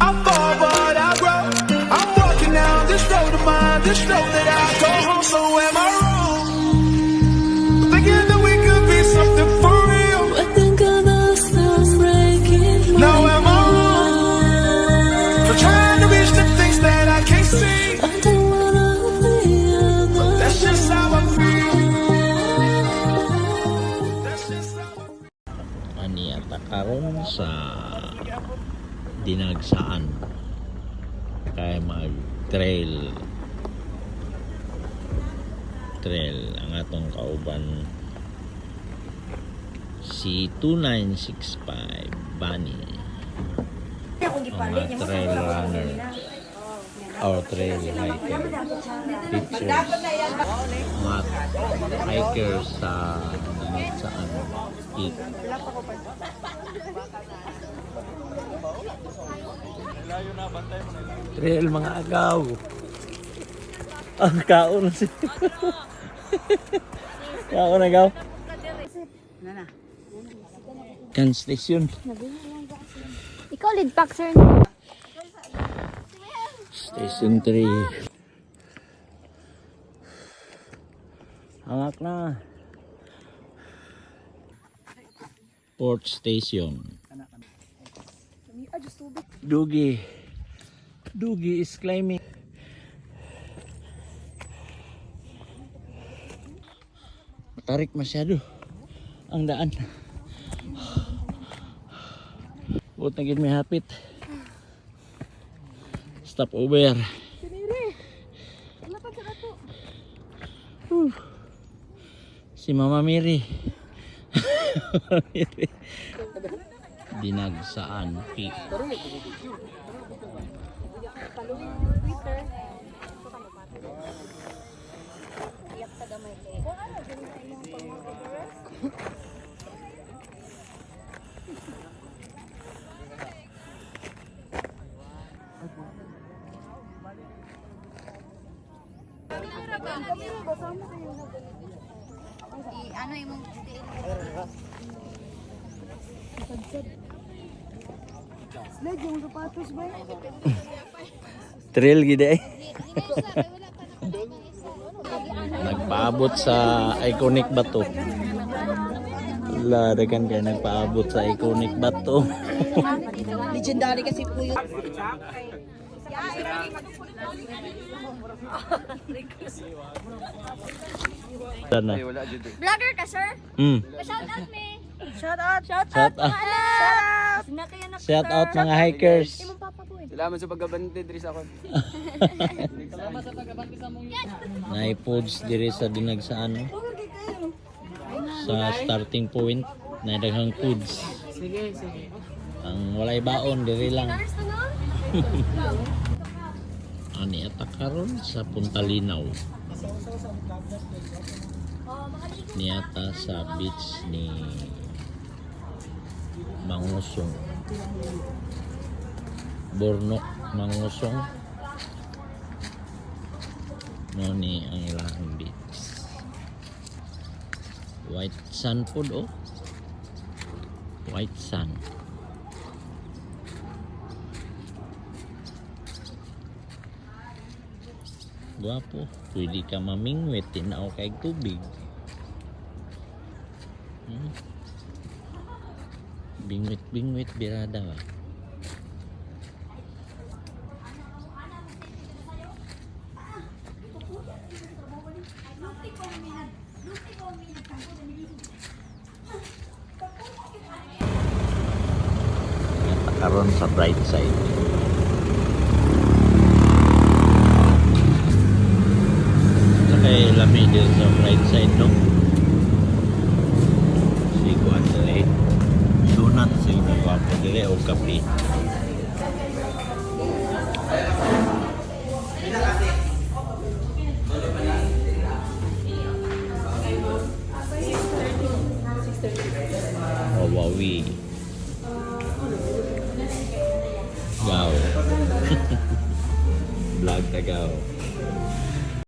I fall, but I grow. I'm walking down this road of mine, this road that I go home. So am I wrong? Thinking that we could be something for real. I think of us now breaking my Now am I wrong for trying to reach the things that I can't see? I don't wanna be alone. That's just how I feel. That's just how I feel. Ani at karon sa dinagsaan kay mag trail ang atong kauban si 2965 Bunny, mga trail runner or trail hiker pictures, mga hikers sa dinagsaan peak. Trail mga agaw. Ang kaon si. Kaon agaw. Kan station. Ikaw lead pack, sir. Station 3. Hangak na. Port Station. Dugi. Dugi is climbing. Matarik masyado ang daan. Buot na gid may hapit. Stop over. Si Mama Miri. Dinagsaan peak. Ano imong sled yung sapatos ba? Trail gid ay. Nagpaabot sa iconic bato. Ladagan kay nagpaabot sa iconic bato. Legendary kasi po yun. Sana. Vlogger ka, sir? Shout out me. Shout out. Shout Shout out. Shout out mga hikers. Salamat sa pagabante diri sa akon. Nay foods diri sa dinagsaan. Sa starting point na daghang foods. Sige, sige. Ang walay baon diri lang. Ani ata karon sa Punta Linaw. Niata sa beach ni Mangusong. Bornok Mangusong. No ni ang ilahang beach. White sand food oh. White sand. Guwapo, pwede ka mamingwit, tinaw kay tubig. Bingwit birada ba? Karon sa bright side. Kay lami din sa right side no. Si Kuan dire. Donut sa gwapo dire o kape. Wawi. Gaw. Vlog tagaw.